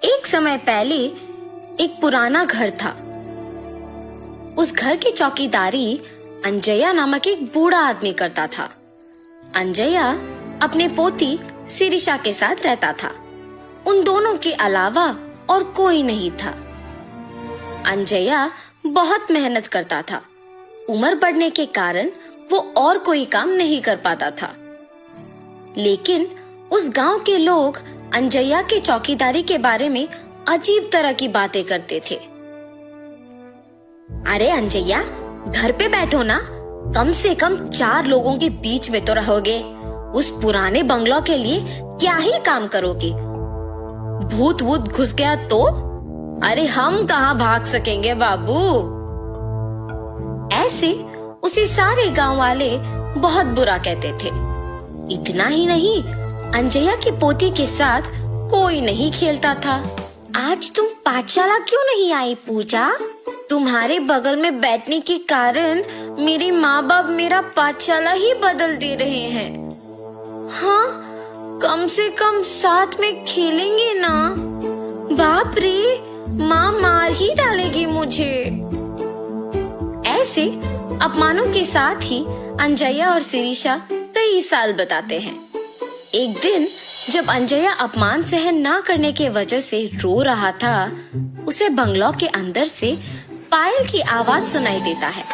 एक समय पहले एक पुराना घर था। उस घर की चौकीदारी अंजया नामक एक बूढ़ा आदमी करता था। अंजया अपने पोती शिरीषा के साथ रहता था। उन दोनों के अलावा और कोई नहीं था। अंजया बहुत मेहनत करता था। उम्र बढ़ने के कारण वो और कोई काम नहीं कर पाता था। लेकिन उस गांव के लोग अंजया के चौकीदारी के बारे में अजीब तरह की बातें करते थे। अरे अंजया, घर पे बैठो ना, कम से कम 4 लोगों के बीच में तो रहोगे। उस पुराने बंगलो के लिए क्या ही काम करोगे? भूत वूत घुस गया तो? अरे हम कहाँ भाग सकेंगे बाबू। ऐसे उसे सारे गांव वाले बहुत बुरा कहते थे। इतना ही नहीं, अंजया की पोती के साथ कोई नहीं खेलता था। आज तुम पाठशाला क्यों नहीं आई पूजा? तुम्हारे बगल में बैठने के कारण मेरे माँ बाप मेरा पाठशाला ही बदल दे रहे हैं। हाँ, कम से कम साथ में खेलेंगे ना। बाप रे, माँ मार ही डालेगी मुझे। ऐसे अपमानों के साथ ही अंजया और शिरीषा कई साल बताते हैं। एक दिन जब अंजया अपमान सहन ना करने के वजह से रो रहा था, उसे बंगलो के अंदर से पायल की आवाज सुनाई देता है।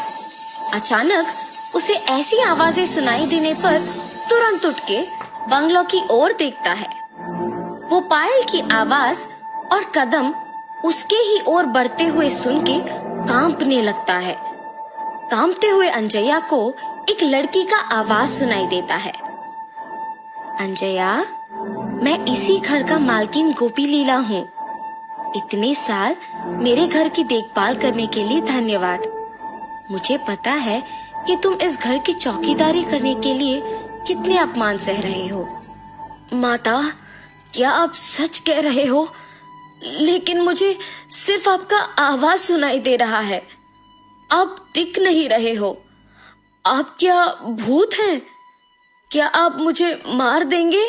अचानक उसे ऐसी आवाजें सुनाई देने पर तुरंत उठ के बंगलो की ओर देखता है। वो पायल की आवाज और कदम उसके ही ओर बढ़ते हुए सुन के कांपने लगता है। कांपते हुए अंजया को एक लड़की का आवाज सुनाई देता है। अंजया, मैं इसी घर का मालकिन गोपी लीला हूँ। इतने साल मेरे घर की देखभाल करने के लिए धन्यवाद। मुझे पता है कि तुम इस घर की चौकीदारी करने के लिए कितने अपमान सह रहे हो। माता, क्या आप सच कह रहे हो? लेकिन मुझे सिर्फ आपका आवाज सुनाई दे रहा है। आप दिख नहीं रहे हो। आप क्या भूत हैं? क्या आप मुझे मार देंगे?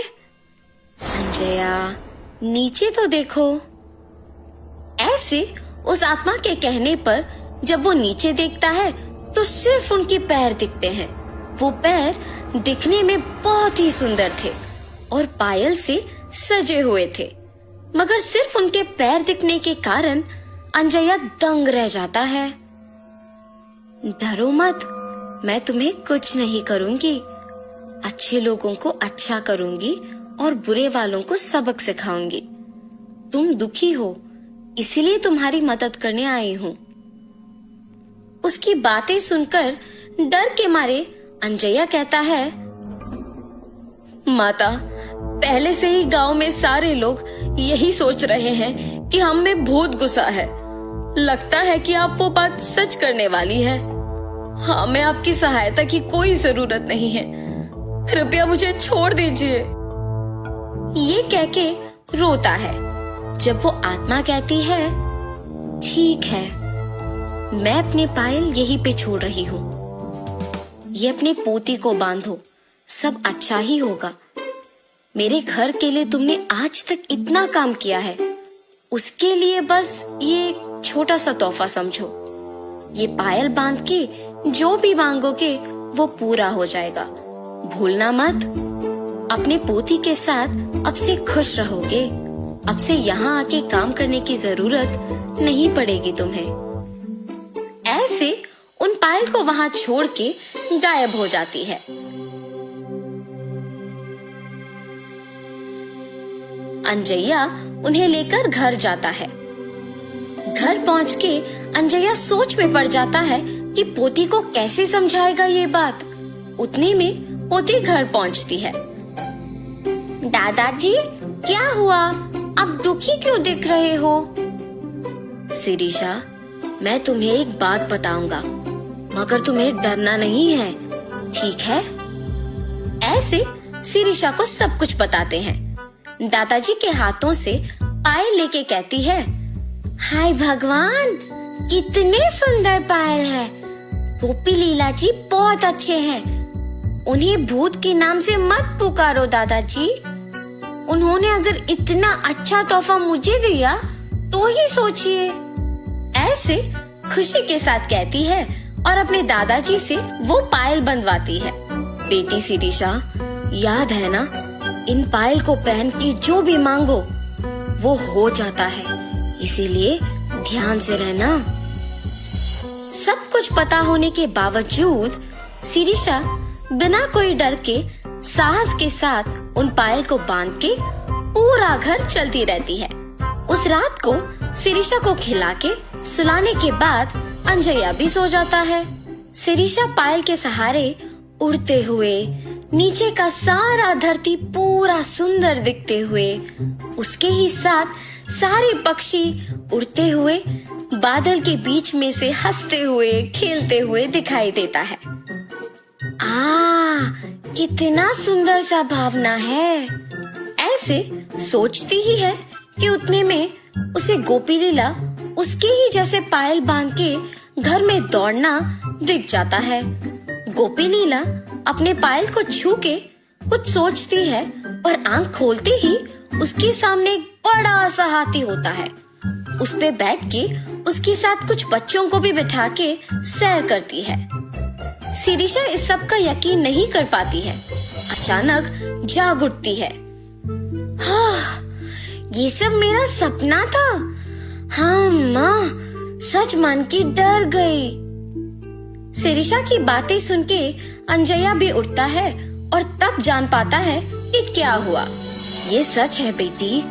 अंजया, नीचे तो देखो। ऐसे उस आत्मा के कहने पर जब वो नीचे देखता है तो सिर्फ उनके पैर दिखते हैं। वो पैर दिखने में बहुत ही सुंदर थे और पायल से सजे हुए थे, मगर सिर्फ उनके पैर दिखने के कारण अंजया दंग रह जाता है। डरो मत, मैं तुम्हें कुछ नहीं करूंगी। अच्छे लोगों को अच्छा करूंगी और बुरे वालों को सबक सिखाऊंगी। तुम दुखी हो, इसीलिए तुम्हारी मदद करने आई हूँ। उसकी बातें सुनकर डर के मारे अंजया कहता है, माता, पहले से ही गांव में सारे लोग यही सोच रहे हैं कि हम में भूत घुसा है। लगता है कि आप वो बात सच करने वाली है। हमें आपकी सहायता की कोई जरूरत नहीं है। कृपया मुझे छोड़ दीजिए। ये कह के रोता है। जब वो आत्मा कहती है, ठीक है, मैं अपने पायल यहीं पे छोड़ रही हूँ। ये अपने पोती को बांधो, सब अच्छा ही होगा। मेरे घर के लिए तुमने आज तक इतना काम किया है, उसके लिए बस ये छोटा सा तोहफा समझो। ये पायल बांध के जो भी मांगोगे वो पूरा हो जाएगा। भूलना मत। अपने पोती के साथ अब से खुश रहोगे। अब से यहाँ आके काम करने की जरूरत नहीं पड़ेगी तुम्हें। ऐसे उन पायल को वहां छोड़ के गायब हो जाती है। अंजया उन्हें लेकर घर जाता है। घर पहुंच के अंजया सोच में पड़ जाता है कि पोती को कैसे समझाएगा ये बात। उतने में पोती घर पहुंचती है। दादाजी, क्या हुआ? आप दुखी क्यों दिख रहे हो? शिरीषा, मैं तुम्हें एक बात बताऊंगा, मगर तुम्हें डरना नहीं है, ठीक है? ऐसे शिरीषा को सब कुछ बताते हैं। दादाजी के हाथों से पायल लेके कहती है, हाय भगवान, कितने सुंदर पायल है। गोपी लीला जी बहुत अच्छे हैं। उन्हें भूत के नाम से मत पुकारो दादाजी। उन्होंने अगर इतना अच्छा तोहफा मुझे दिया तो ही सोचिए। ऐसे खुशी के साथ कहती है और अपने दादाजी से वो पायल बंधवाती है। बेटी शिरीषा, याद है ना, इन पायल को पहन के जो भी मांगो वो हो जाता है, इसीलिए ध्यान से रहना। सब कुछ पता होने के बावजूद शिरीषा बिना कोई डर के साहस के साथ उन पायल को बांध के पूरा घर चलती रहती है। उस रात को शिरीषा को खिला के सुलाने के बाद अंजया भी सो जाता है। शिरीषा पायल के सहारे उड़ते हुए नीचे का सारा धरती पूरा सुंदर दिखते हुए, उसके ही साथ सारे पक्षी उड़ते हुए बादल के बीच में से हंसते हुए खेलते हुए दिखाई देता है। कितना सुंदर सा भावना है। ऐसे सोचती ही है कि उतने में उसे गोपी लीला उसके ही जैसे पायल बांध के घर में दौड़ना दिख जाता है। गोपी लीला अपने पायल को छू के कुछ सोचती है और आंख खोलते ही उसके सामने एक बड़ा सा हाथी होता है। उस पे बैठ के उसके साथ कुछ बच्चों को भी बिठा के सैर करती है। शिरीषा इस सब का यकीन नहीं कर पाती है। अचानक जाग उठती है। ये सब मेरा सपना था। हाँ माँ, सच मान के डर गई। शिरीषा की बातें सुन के अंजया भी उठता है और तब जान पाता है कि क्या हुआ। ये सच है बेटी,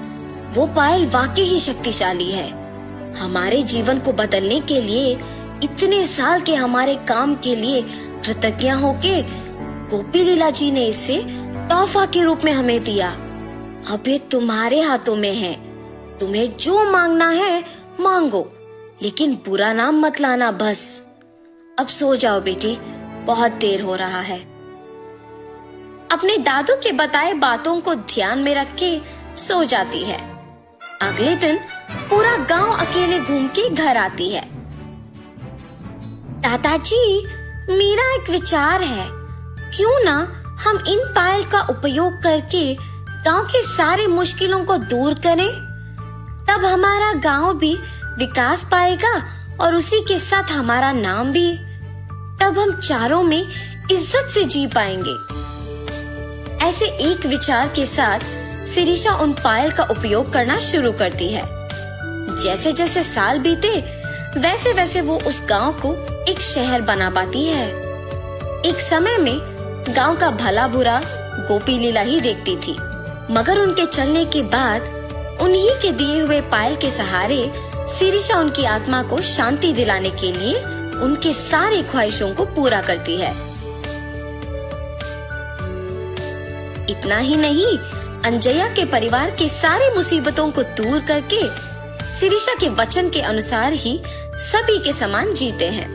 वो पायल वाकई ही शक्तिशाली है। हमारे जीवन को बदलने के लिए, इतने साल के हमारे काम के लिए कृतज्ञ होके गोपी लीला जी ने इसे तोहफा के रूप में हमें दिया। अब ये तुम्हारे हाथों में है। तुम्हें जो मांगना है मांगो, लेकिन बुरा नाम मत लाना बस। अब सो जाओ बेटी, बहुत देर हो रहा है। अपने दादू के बताए बातों को ध्यान में रख के सो जाती है। अगले दिन पूरा गांव अकेले घूम के घर आती है। दादाजी, मेरा एक विचार है, क्यों ना हम इन पायल का उपयोग करके गांव के सारे मुश्किलों को दूर करें। तब हमारा गांव भी विकास पाएगा और उसी के साथ हमारा नाम भी। तब हम चारों में इज्जत से जी पाएंगे। ऐसे एक विचार के साथ शिरीषा उन पायल का उपयोग करना शुरू करती है। जैसे जैसे साल बीते वैसे वैसे वो उस गांव को एक शहर बना पाती है। एक समय में गांव का भला बुरा गोपी लीला ही देखती थी, मगर उनके चलने के बाद उन्हीं के दिए हुए पायल के सहारे शिरीषा उनकी आत्मा को शांति दिलाने के लिए उनके सारे ख्वाहिशों को पूरा करती है। इतना ही नहीं, अंजया के परिवार के सारे मुसीबतों को दूर करके शिरीषा के वचन के अनुसार ही सभी के समान जीते हैं।